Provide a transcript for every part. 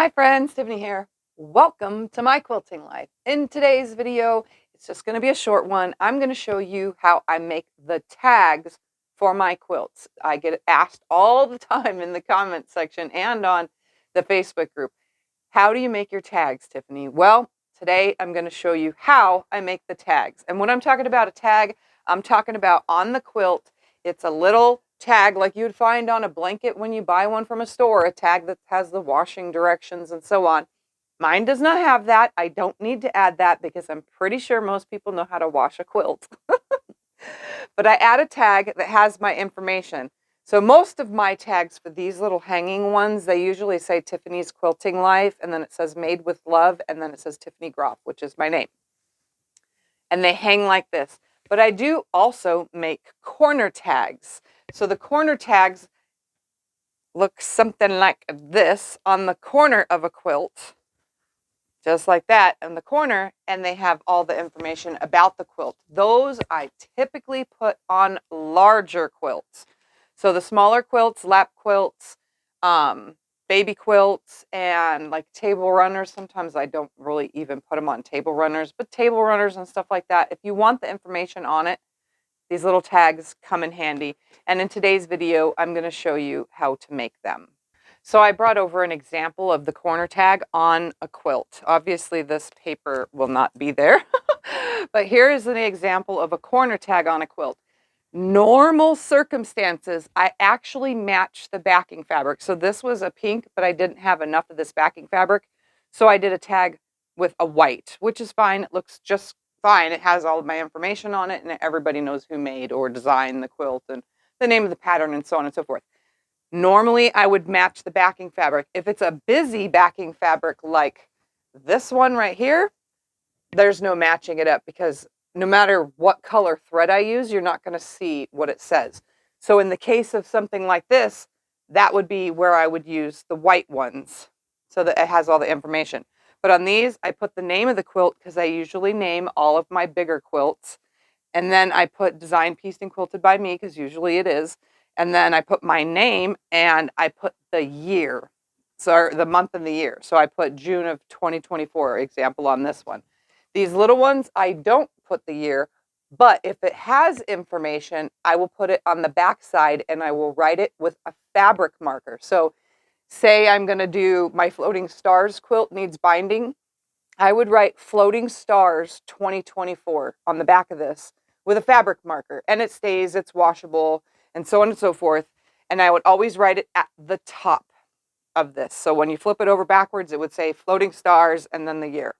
Hi friends, Tiffany here. Welcome to my quilting life. In today's video, it's just going to be a short one. I'm going to show you how I make the tags for my quilts. I get asked all the time in the comment section and on the Facebook group, how do you make your tags, Tiffany? Well, today I'm going to show you how I make the tags. And when I'm talking about a tag, I'm talking about on the quilt. It's a little tag like you would find on a blanket when you buy one from a store, a tag that has the washing directions and so on. Mine does not have that. I don't need to add that because I'm pretty sure most people know how to wash a quilt. But I add a tag that has my information. So most of my tags for these little hanging ones, they usually say Tiffany's Quilting Life, and then it says Made with Love, and then it says Tiffany Groff, which is my name. And they hang like this. But I do also make corner tags. So the corner tags look something like this on the corner of a quilt, just like that in the corner, and they have all the information about the quilt. Those I typically put on larger quilts. So the smaller quilts, lap quilts, baby quilts, and like table runners. Sometimes I don't really even put them on table runners, but table runners and stuff like that. If you want the information on it, these little tags come in handy. And in today's video, I'm going to show you how to make them. So I brought over an example of the corner tag on a quilt. Obviously, this paper will not be there, but here is an example of a corner tag on a quilt. Normal circumstances, I actually match the backing fabric. So this was a pink, but I didn't have enough of this backing fabric. So I did a tag with a white, which is fine. It looks just fine. It has all of my information on it, and everybody knows who made or designed the quilt and the name of the pattern and so on and so forth. Normally, I would match the backing fabric. If it's a busy backing fabric like this one right here, there's no matching it up because no matter what color thread I use, you're not going to see what it says. So in the case of something like this, that would be where I would use the white ones so that it has all the information. But on these, I put the name of the quilt because I usually name all of my bigger quilts. And then I put Design, Pieced, and Quilted by Me because usually it is. And then I put my name and I put the year, so the month and the year. So I put June of 2024, example on this one. These little ones, I don't put the year, but if it has information, I will put it on the back side and I will write it with a fabric marker. So say I'm going to do my Floating Stars quilt needs binding. I would write Floating Stars 2024 on the back of this with a fabric marker, and it stays, it's washable, and so on and so forth. And I would always write it at the top of this. So when you flip it over backwards, it would say Floating Stars and then the year.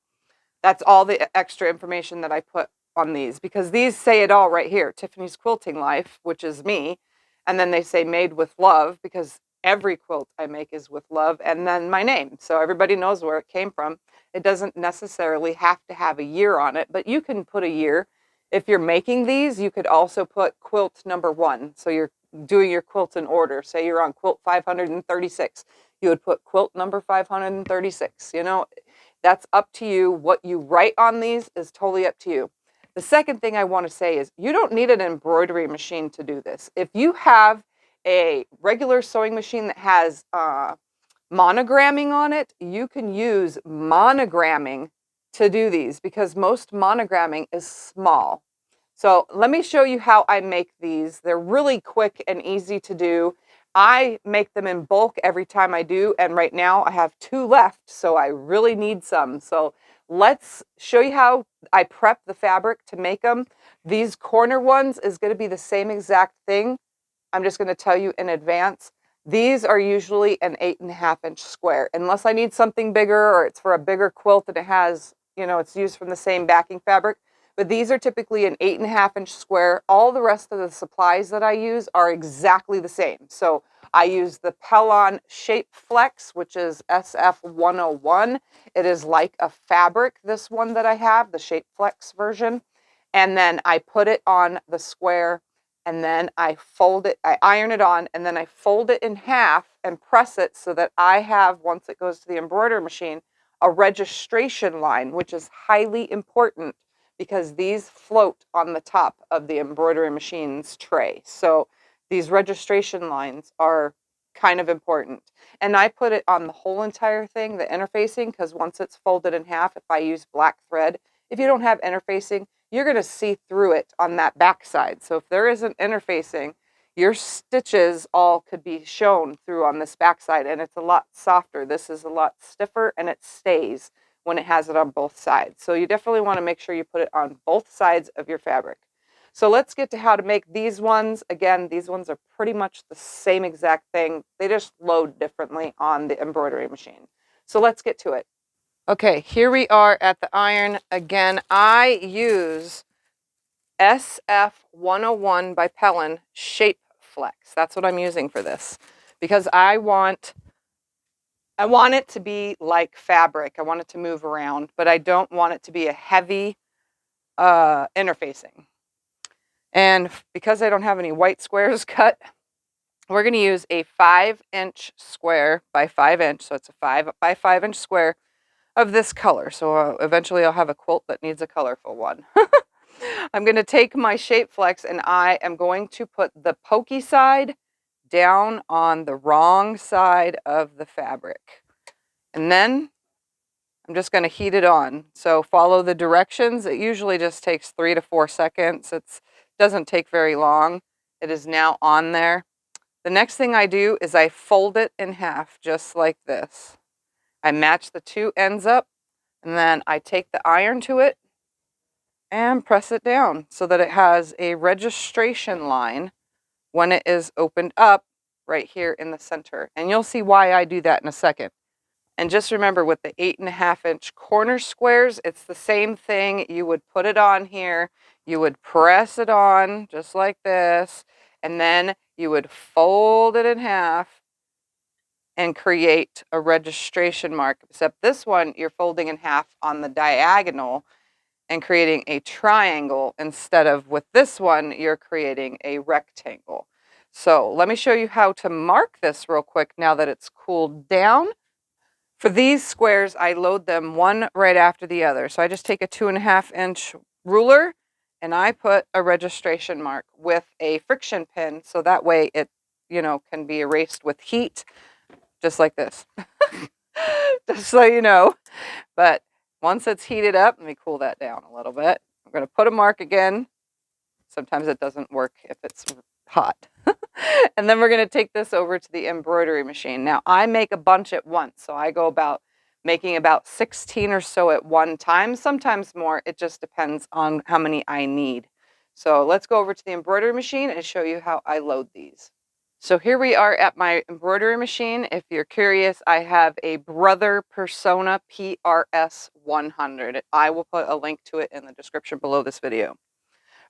That's all the extra information that I put on these because these say it all right here. Tiffany's Quilting Life, which is me. And then they say Made with Love because every quilt I make is with love, and then my name. So everybody knows where it came from. It doesn't necessarily have to have a year on it, but you can put a year. If you're making these, you could also put quilt number 1. So you're doing your quilt in order. Say you're on quilt 536. You would put quilt number 536. You know, that's up to you. What you write on these is totally up to you. The second thing I want to say is you don't need an embroidery machine to do this. If you have a regular sewing machine that has monogramming on it, you can use monogramming to do these because most monogramming is small. So let me show you how I make these. They're really quick and easy to do. I make them in bulk every time I do, and right now I have 2 left, so I really need some. So let's show you how I prep the fabric to make them. These corner ones is going to be the same exact thing. I'm just going to tell you in advance. These are usually an 8.5-inch square, unless I need something bigger or it's for a bigger quilt and it has, you know, it's used from the same backing fabric. But these are typically an 8.5-inch square. All the rest of the supplies that I use are exactly the same. So I use the Pellon Shape Flex, which is SF101. It is like a fabric, this one that I have, the Shape Flex version. And then I put it on the square, and then I fold it, I iron it on, and then I fold it in half and press it so that I have, once it goes to the embroidery machine, a registration line, which is highly important because these float on the top of the embroidery machine's tray. So these registration lines are kind of important. And I put it on the whole entire thing, the interfacing, because once it's folded in half, if I use black thread, if you don't have interfacing, you're going to see through it on that back side. So if there isn't interfacing, your stitches all could be shown through on this back side, and it's a lot softer. This is a lot stiffer, and it stays when it has it on both sides. So you definitely want to make sure you put it on both sides of your fabric. So let's get to how to make these ones. Again, these ones are pretty much the same exact thing. They just load differently on the embroidery machine. So let's get to it. Okay, here we are at the iron. Again, I use SF101 by Pellin Shape Flex. That's what I'm using for this, because I want it to be like fabric. I want it to move around, but I don't want it to be a heavy interfacing. And because I don't have any white squares cut, we're going to use a 5-inch square by 5-inch. So it's a 5 by 5-inch square of this color. So eventually I'll have a quilt that needs a colorful one. I'm going to take my Shape Flex and I am going to put the pokey side down on the wrong side of the fabric. And then I'm just going to heat it on. So follow the directions. It usually just takes 3 to 4 seconds. It doesn't take very long. It is now on there. The next thing I do is I fold it in half just like this. I match the two ends up, and then I take the iron to it and press it down so that it has a registration line when it is opened up right here in the center. And you'll see why I do that in a second. And just remember, with the 8.5-inch corner squares, it's the same thing. You would put it on here, you would press it on just like this, and then you would fold it in half and create a registration mark. Except this one, you're folding in half on the diagonal and creating a triangle, instead of with this one, you're creating a rectangle. So let me show you how to mark this real quick now that it's cooled down. For these squares, I load them one right after the other. So I just take a 2.5-inch ruler and I put a registration mark with a friction pin, so that way it, can be erased with heat, just like this. Just so you know. But once it's heated up, let me cool that down a little bit. I'm going to put a mark again. Sometimes it doesn't work if it's hot. And then we're going to take this over to the embroidery machine. Now, I make a bunch at once, so I go about making about 16 or so at one time, sometimes more. It just depends on how many I need. So let's go over to the embroidery machine and show you how I load these. So here we are at my embroidery machine. If you're curious, I have a Brother Persona PRS 100. I will put a link to it in the description below this video.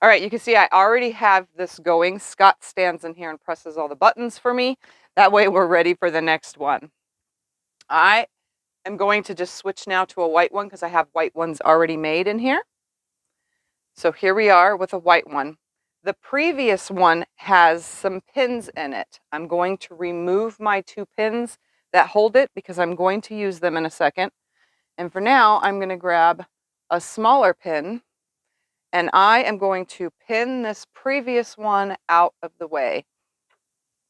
All right, you can see I already have this going. Scott stands in here and presses all the buttons for me. That way we're ready for the next one. I am going to just switch now to a white one because I have white ones already made in here. So here we are with a white one. The previous one has some pins in it. I'm going to remove my 2 pins that hold it because I'm going to use them in a second. And for now, I'm going to grab a smaller pin. And I am going to pin this previous one out of the way.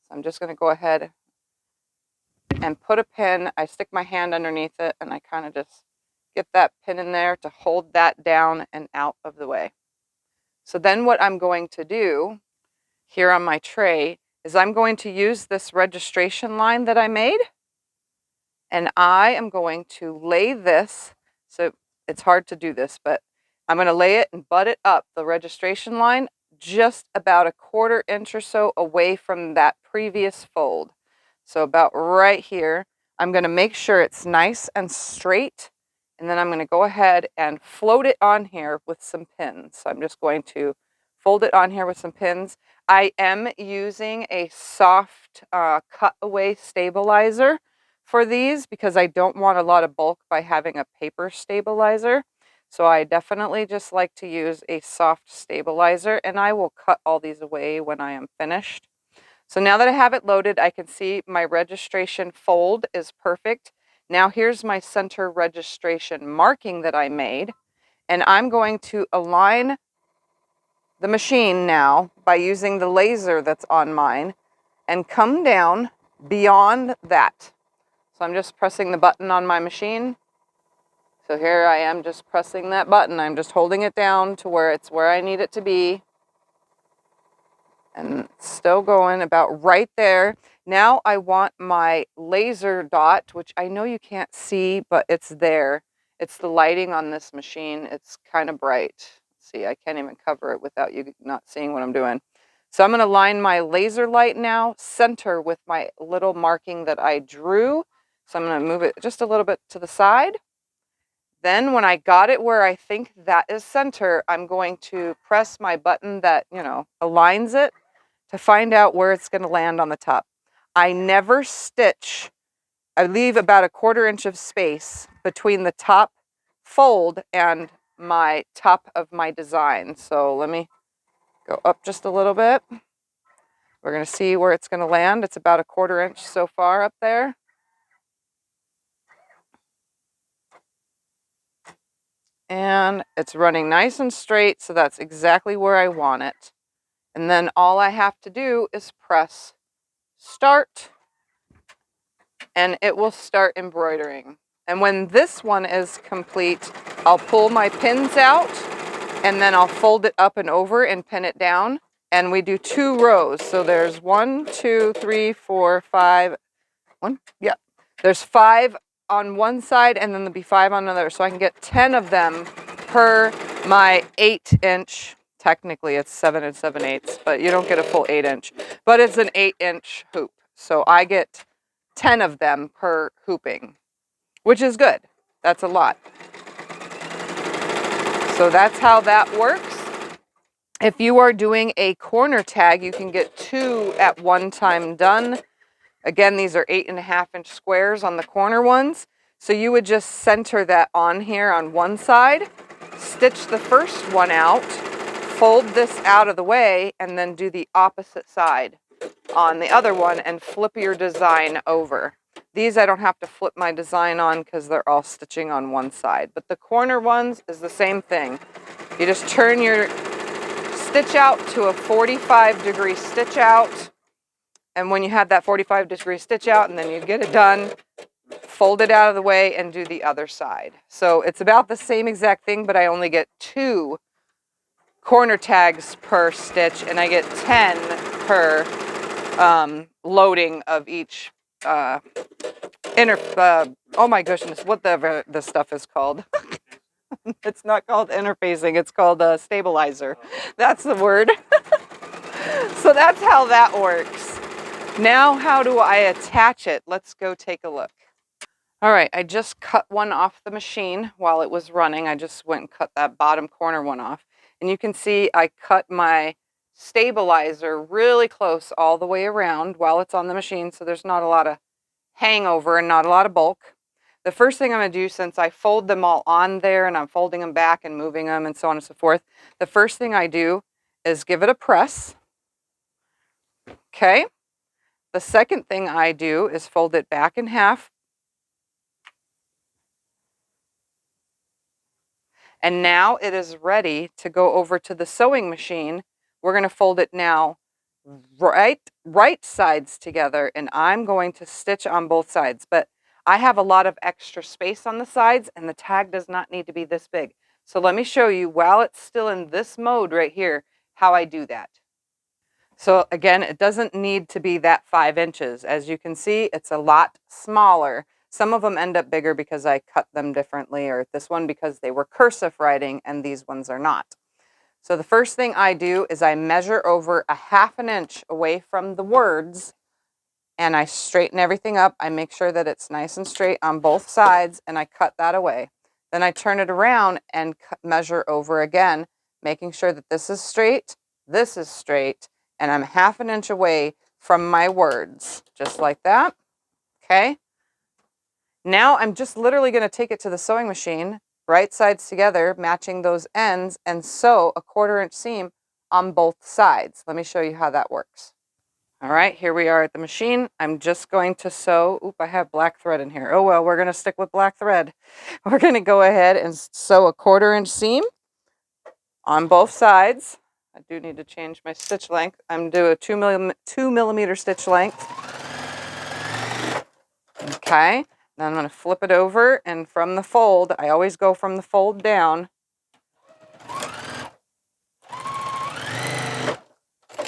So I'm just going to go ahead and put a pin. I stick my hand underneath it and I kind of just get that pin in there to hold that down and out of the way. So then what I'm going to do here on my tray is I'm going to use this registration line that I made. And I am going to lay this, so it's hard to do this, but I'm going to lay it and butt it up the registration line just about a 1/4 inch or so away from that previous fold. So about right here. I'm going to make sure it's nice and straight, and then I'm going to go ahead and float it on here with some pins. So I'm just going to fold it on here with some pins. I am using a soft cutaway stabilizer for these because I don't want a lot of bulk by having a paper stabilizer. So I definitely just like to use a soft stabilizer, and I will cut all these away when I am finished. So now that I have it loaded, I can see my registration fold is perfect. Now here's my center registration marking that I made, and I'm going to align the machine now by using the laser that's on mine and come down beyond that. So I'm just pressing the button on my machine. So here I am just pressing that button. I'm just holding it down to where it's where I need it to be. And it's still going about right there. Now I want my laser dot, which I know you can't see, but it's there. It's the lighting on this machine. It's kind of bright. See, I can't even cover it without you not seeing what I'm doing. So I'm going to line my laser light now center with my little marking that I drew. So I'm going to move it just a little bit to the side. Then when I got it where I think that is center, I'm going to press my button that, aligns it to find out where it's going to land on the top. I never stitch. I leave about a 1/4 inch of space between the top fold and my top of my design. So let me go up just a little bit. We're going to see where it's going to land. It's about a 1/4 inch so far up there. And it's running nice and straight, so that's exactly where I want it. And then all I have to do is press start, and it will start embroidering. And when this one is complete, I'll pull my pins out, and then I'll fold it up and over and pin it down. And we do 2 rows. So there's 1, 2, 3, 4, 5. There's 5 on one side, and then there'll be 5 on another. So I can get 10 of them per my 8-inch. Technically, it's 7 7/8, but you don't get a full 8-inch. But it's an 8-inch hoop. So I get 10 of them per hooping, which is good. That's a lot. So that's how that works. If you are doing a corner tag, you can get 2 at one time done. Again, these are 8.5-inch squares on the corner ones. So you would just center that on here on one side, stitch the first one out, fold this out of the way, and then do the opposite side on the other one and flip your design over. These I don't have to flip my design on because they're all stitching on one side. But the corner ones is the same thing. You just turn your stitch out to a 45-degree stitch out. And when you have that 45-degree stitch out and then you get it done, fold it out of the way and do the other side. So it's about the same exact thing, but I only get 2 corner tags per stitch, and I get 10 per loading of each oh my goodness, whatever this stuff is called. It's not called interfacing, it's called a stabilizer. That's the word. So that's how that works. Now, how do I attach it? Let's go take a look. All right, I just cut one off the machine while it was running. I just went and cut that bottom corner one off. And you can see I cut my stabilizer really close all the way around while it's on the machine, so there's not a lot of hangover and not a lot of bulk. The first thing I'm going to do, since I fold them all on there and I'm folding them back and moving them and so on and so forth, the first thing I do is give it a press. Okay. The second thing I do is fold it back in half. And now it is ready to go over to the sewing machine. We're going to fold it now right sides together, and I'm going to stitch on both sides. But I have a lot of extra space on the sides, and the tag does not need to be this big. So let me show you, while it's still in this mode right here, how I do that. So again, it doesn't need to be that 5 inches. As you can see, it's a lot smaller. Some of them end up bigger because I cut them differently, or this one because they were cursive writing and these ones are not. So the first thing I do is I measure over a 1/2 inch away from the words, and I straighten everything up. I make sure that it's nice and straight on both sides, and I cut that away. Then I turn it around and measure over again, making sure that this is straight, and I'm 1/2 inch away from my words, just like that. Okay. Now I'm just literally going to take it to the sewing machine, right sides together, matching those ends, and sew a 1/4 inch seam on both sides. Let me show you how that works. All right, here we are at the machine. I'm just going to sew. Oop, I have black thread in here. Oh well, we're going to stick with black thread. We're going to go ahead and sew a 1/4 inch seam on both sides. I do need to change my stitch length. I'm doing a 2 millimeter stitch length. Okay, then I'm going to flip it over, and from the fold, I always go from the fold down.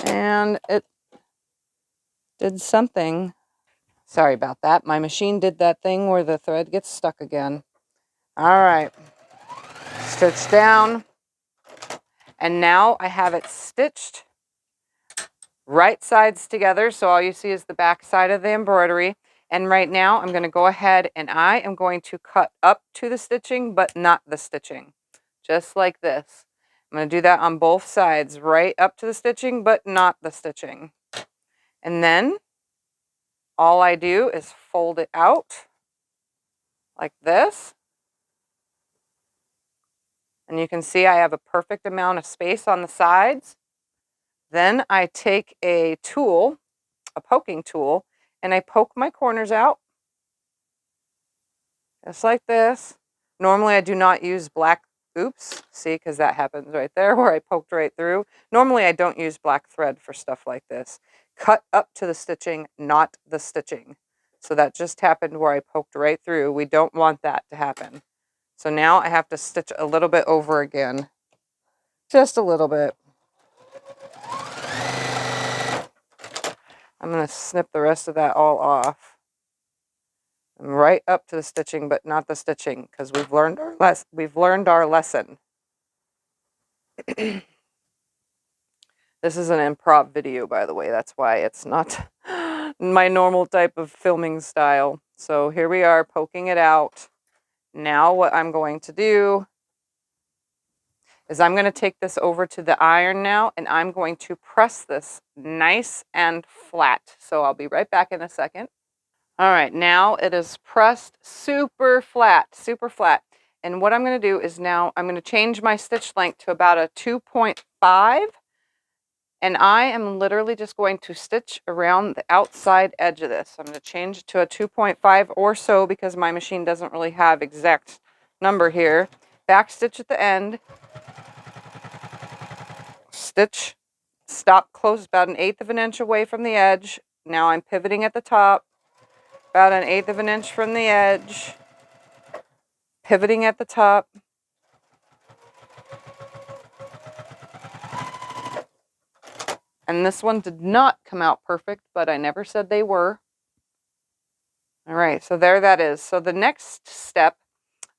And it did something. Sorry about that. My machine did that thing where the thread gets stuck again. All right, stitch down. And now I have it stitched right sides together. So all you see is the back side of the embroidery. And right now I'm going to go ahead and I am going to cut up to the stitching, but not the stitching. Just like this. I'm going to do that on both sides, right up to the stitching, but not the stitching. And then all I do is fold it out like this. And you can see I have a perfect amount of space on the sides. Then I take a tool, a poking tool, and I poke my corners out. Just like this. Normally I do not use black, oops, see, because that happens right there where I poked right through. Normally I don't use black thread for stuff like this. Cut up to the stitching, not the stitching. So that just happened where I poked right through. We don't want that to happen. So now I have to stitch a little bit over again. Just a little bit. I'm going to snip the rest of that all off. And right up to the stitching, but not the stitching, because we've learned our lesson. This is an improv video, by the way. That's why it's not my normal type of filming style. So here we are, poking it out. Now what I'm going to do is I'm going to take this over to the iron now, and I'm going to press this nice and flat. So I'll be right back in a second. All right, now it is pressed super flat, super flat. And what I'm going to do is now I'm going to change my stitch length to about a 2.5. And I am literally just going to stitch around the outside edge of this. I'm going to change it to a 2.5 or so because my machine doesn't really have exact number here. Back stitch at the end. Stitch, stop close about 1/8 of an inch away from the edge. Now I'm pivoting at the top, about 1/8 of an inch from the edge. Pivoting at the top. And this one did not come out perfect, but I never said they were. All right, so there that is. So the next step,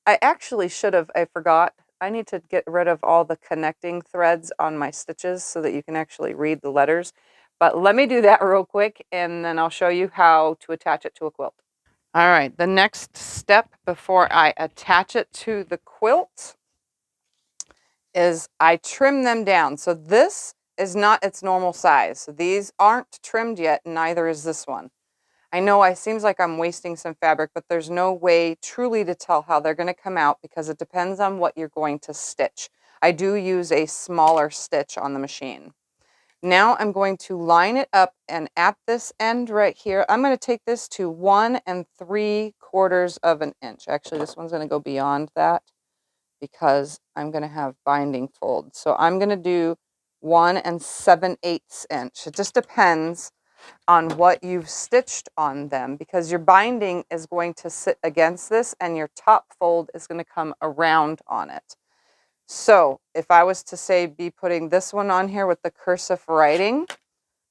I actually should have, I forgot. I need to get rid of all the connecting threads on my stitches so that you can actually read the letters. But let me do that real quick, and then I'll show you how to attach it to a quilt. All right, the next step before I attach it to the quilt is I trim them down. So this is not its normal size. So these aren't trimmed yet, neither is this one. I know it seems like I'm wasting some fabric, but there's no way truly to tell how they're going to come out because it depends on what you're going to stitch. I do use a smaller stitch on the machine. Now I'm going to line it up, and at this end right here, I'm going to take this to 1 3/4 of an inch. Actually, this one's going to go beyond that because I'm going to have binding folds. So I'm going to do 1 7/8 inch. It just depends on what you've stitched on them because your binding is going to sit against this and your top fold is going to come around on it. So if I was to say be putting this one on here with the cursive writing,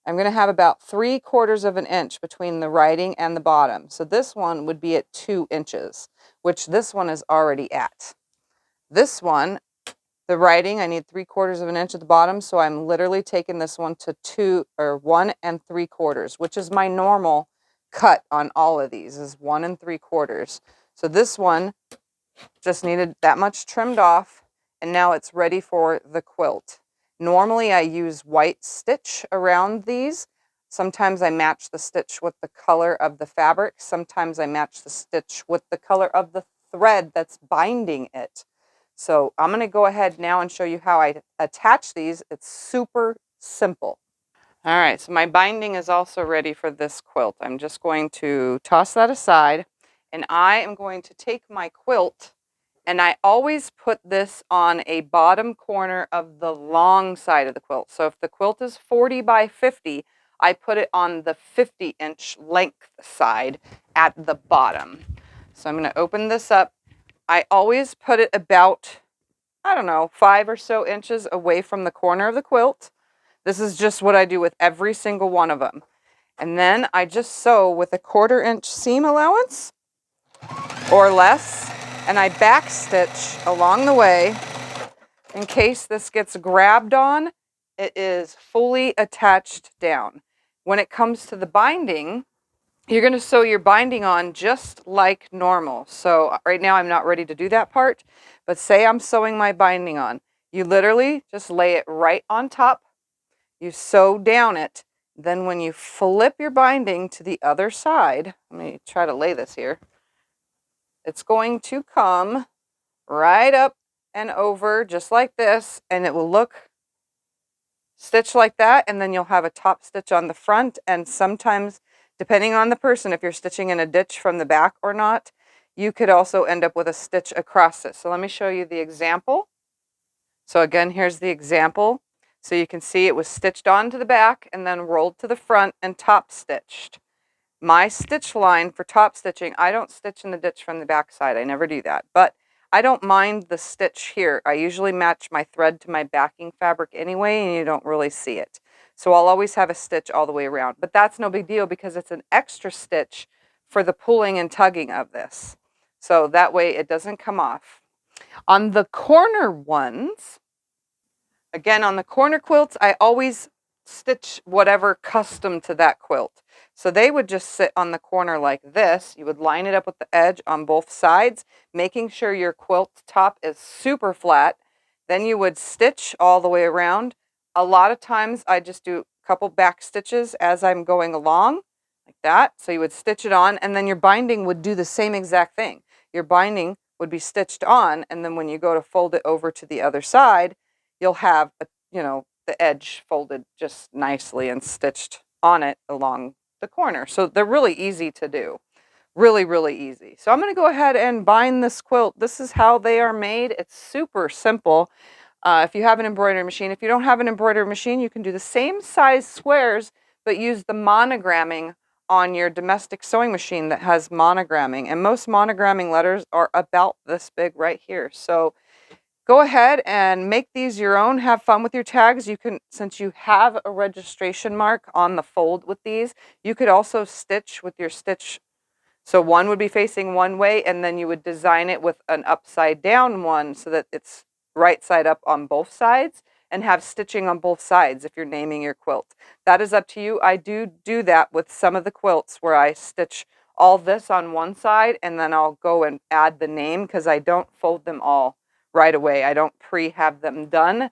I'm going to have about 3/4 of an inch between the writing and the bottom. So this one would be at 2 inches, which this one is already at. This one, the writing, I need 3/4 of an inch at the bottom, so I'm literally taking this one to 1 3/4, which is my normal cut on all of these, is 1 3/4. So this one just needed that much trimmed off, and now it's ready for the quilt. Normally I use white stitch around these. Sometimes I match the stitch with the color of the fabric. Sometimes I match the stitch with the color of the thread that's binding it. So I'm going to go ahead now and show you how I attach these. It's super simple. All right, so my binding is also ready for this quilt. I'm just going to toss that aside, and I am going to take my quilt, and I always put this on a bottom corner of the long side of the quilt. So if the quilt is 40 by 50, I put it on the 50-inch length side at the bottom. So I'm going to open this up. I always put it about, I don't know, 5 or so inches away from the corner of the quilt. This is just what I do with every single one of them. And then I just sew with a 1/4 inch seam allowance or less, and I back stitch along the way in case this gets grabbed on. It is fully attached down. When it comes to the binding, you're going to sew your binding on just like normal. So right now I'm not ready to do that part, but say I'm sewing my binding on. You literally just lay it right on top. You sew down it. Then when you flip your binding to the other side, let me try to lay this here. It's going to come right up and over just like this, and it will look stitched like that, and then you'll have a top stitch on the front, and sometimes, depending on the person, if you're stitching in a ditch from the back or not, you could also end up with a stitch across it. So let me show you the example. So again, here's the example. So you can see it was stitched onto the back and then rolled to the front and top stitched. My stitch line for top stitching, I don't stitch in the ditch from the back side. I never do that. But I don't mind the stitch here. I usually match my thread to my backing fabric anyway, and you don't really see it. So I'll always have a stitch all the way around. But that's no big deal because it's an extra stitch for the pulling and tugging of this. So that way it doesn't come off. On the corner ones, again, on the corner quilts, I always stitch whatever custom to that quilt. So they would just sit on the corner like this. You would line it up with the edge on both sides, making sure your quilt top is super flat. Then you would stitch all the way around. A lot of times I just do a couple back stitches as I'm going along, like that. So you would stitch it on, and then your binding would do the same exact thing. Your binding would be stitched on, and then when you go to fold it over to the other side, you'll have, the edge folded just nicely and stitched on it along the corner. So they're really easy to do. Really, really easy. So I'm going to go ahead and bind this quilt. This is how they are made. It's super simple. If you have an embroidery machine. If you don't have an embroidery machine, you can do the same size squares, but use the monogramming on your domestic sewing machine that has monogramming. And most monogramming letters are about this big right here. So go ahead and make these your own. Have fun with your tags. You can, since you have a registration mark on the fold with these, you could also stitch with your stitch. So one would be facing one way, and then you would design it with an upside down one so that it's right side up on both sides, and have stitching on both sides if you're naming your quilt. That is up to you. I do that with some of the quilts where I stitch all this on one side, and then I'll go and add the name because I don't fold them all right away. I don't have them done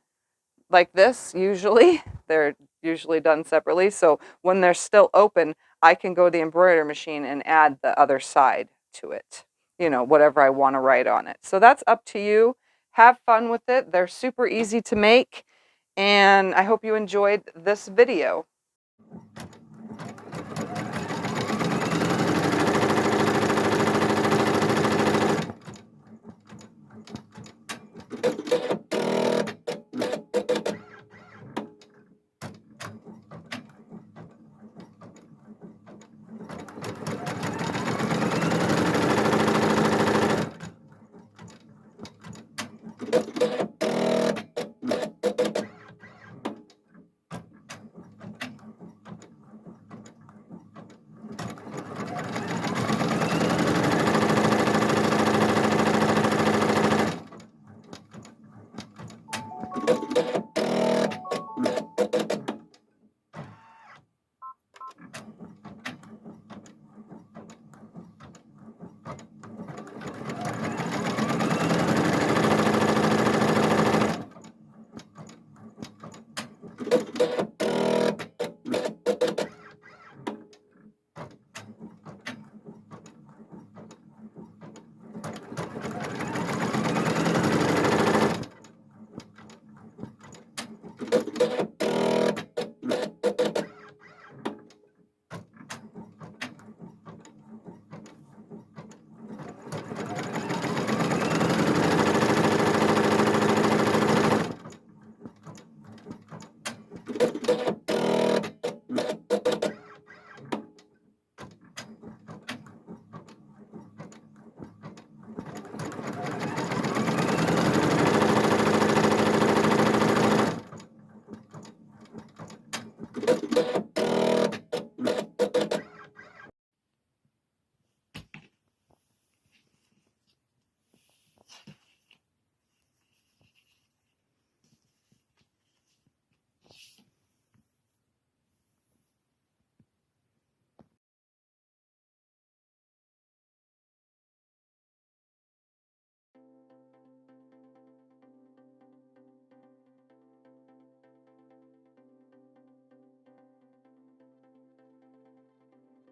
like this usually. They're usually done separately. So when they're still open, I can go to the embroidery machine and add the other side to it. Whatever I want to write on it. So that's up to you. Have fun with it. They're super easy to make. And I hope you enjoyed this video.